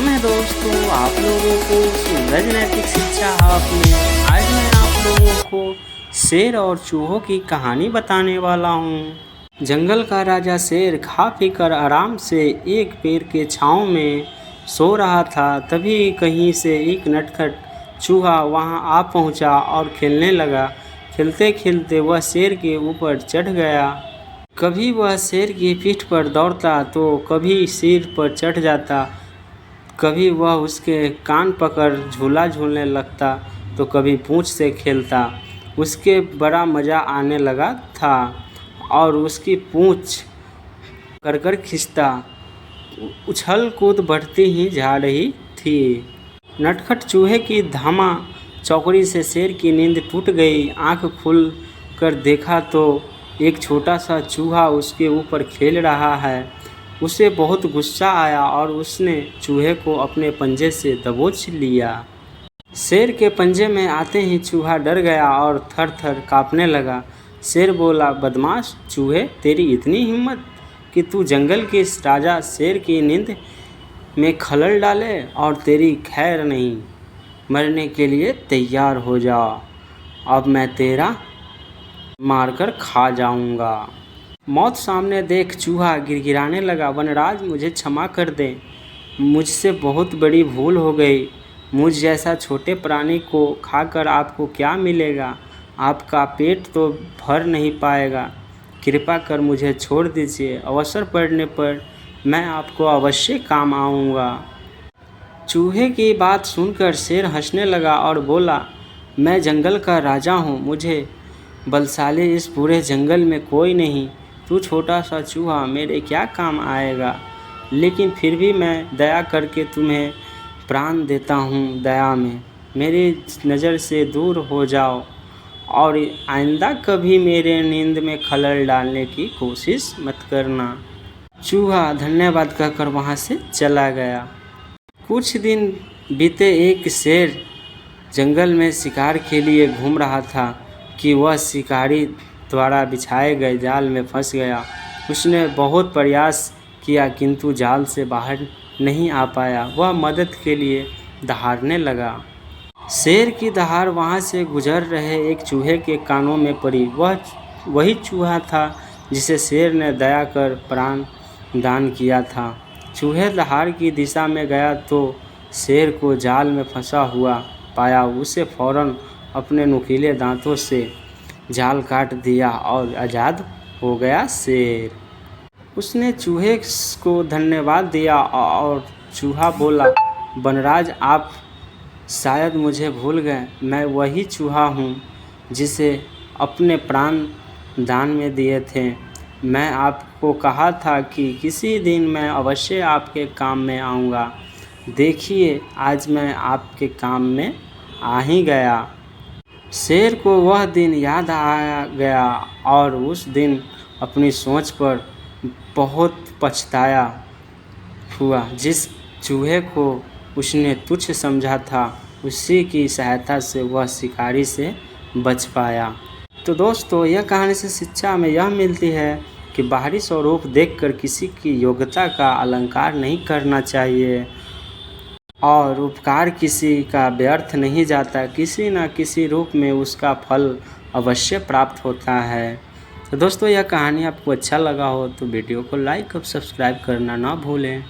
स्वागतम है दोस्तों आप लोगों को सूरज नैतिक शिक्षा हब में। आज मैं आप लोगों को शेर और चूहों की कहानी बताने वाला हूँ। जंगल का राजा शेर खा पी कर आराम से एक पेड़ के छांव में सो रहा था। तभी कहीं से एक नटखट चूहा वहां आ पहुंचा और खेलने लगा। खेलते खेलते वह शेर के ऊपर चढ़ गया। कभी वह शेर की पीठ पर दौड़ता तो कभी सिर पर चढ़ जाता। कभी वह उसके कान पकड़ झूला झूलने लगता तो कभी पूंछ से खेलता। उसके बड़ा मज़ा आने लगा था और उसकी पूंछ कर खींचता। उछल कूद बढ़ती ही जा रही थी। नटखट चूहे की धामा चौकड़ी से शेर की नींद टूट गई। आंख खुल कर देखा तो एक छोटा सा चूहा उसके ऊपर खेल रहा है। उसे बहुत गुस्सा आया और उसने चूहे को अपने पंजे से दबोच लिया। शेर के पंजे में आते ही चूहा डर गया और थर थर काँपने लगा। शेर बोला, बदमाश चूहे, तेरी इतनी हिम्मत कि तू जंगल के इस राजा शेर की नींद में खलल डाले, और तेरी खैर नहीं, मरने के लिए तैयार हो जा। अब मैं तेरा मारकर खा जाऊंगा। मौत सामने देख चूहा गिड़गिड़ाने लगा, वनराज मुझे क्षमा कर दें, मुझसे बहुत बड़ी भूल हो गई। मुझ जैसा छोटे प्राणी को खाकर आपको क्या मिलेगा? आपका पेट तो भर नहीं पाएगा। कृपा कर मुझे छोड़ दीजिए। अवसर पड़ने पर मैं आपको अवश्य काम आऊँगा। चूहे की बात सुनकर शेर हंसने लगा और बोला, मैं जंगल का राजा हूँ, मुझे बलशाली इस पूरे जंगल में कोई नहीं। तू छोटा सा चूहा मेरे क्या काम आएगा? लेकिन फिर भी मैं दया करके तुम्हें प्राण देता हूँ। दया में मेरी नज़र से दूर हो जाओ और आइंदा कभी मेरे नींद में खलल डालने की कोशिश मत करना। चूहा धन्यवाद कहकर वहाँ से चला गया। कुछ दिन बीते। एक शेर जंगल में शिकार के लिए घूम रहा था कि वह शिकारी द्वारा बिछाए गए जाल में फंस गया। उसने बहुत प्रयास किया किंतु जाल से बाहर नहीं आ पाया। वह मदद के लिए दहाड़ने लगा। शेर की दहाड़ वहाँ से गुजर रहे एक चूहे के कानों में पड़ी। वह वही चूहा था जिसे शेर ने दया कर प्राण दान किया था। चूहे दहाड़ की दिशा में गया तो शेर को जाल में फंसा हुआ पाया। उसे फौरन अपने नुकीले दांतों से जाल काट दिया और आज़ाद हो गया शेर। उसने चूहे को धन्यवाद दिया और चूहा बोला, वनराज आप शायद मुझे भूल गए। मैं वही चूहा हूँ जिसे अपने प्राण दान में दिए थे। मैं आपको कहा था कि किसी दिन मैं अवश्य आपके काम में आऊँगा। देखिए आज मैं आपके काम में आ ही गया। शेर को वह दिन याद आ गया और उस दिन अपनी सोच पर बहुत पछताया हुआ। जिस चूहे को उसने तुच्छ समझा था, उसी की सहायता से वह शिकारी से बच पाया। तो दोस्तों, यह कहानी से शिक्षा हमें यह मिलती है कि बाहरी स्वरूप देखकर किसी की योग्यता का अलंकार नहीं करना चाहिए और उपकार किसी का व्यर्थ नहीं जाता। किसी न किसी रूप में उसका फल अवश्य प्राप्त होता है। तो दोस्तों, यह कहानी आपको अच्छा लगा हो तो वीडियो को लाइक और सब्सक्राइब करना ना भूलें।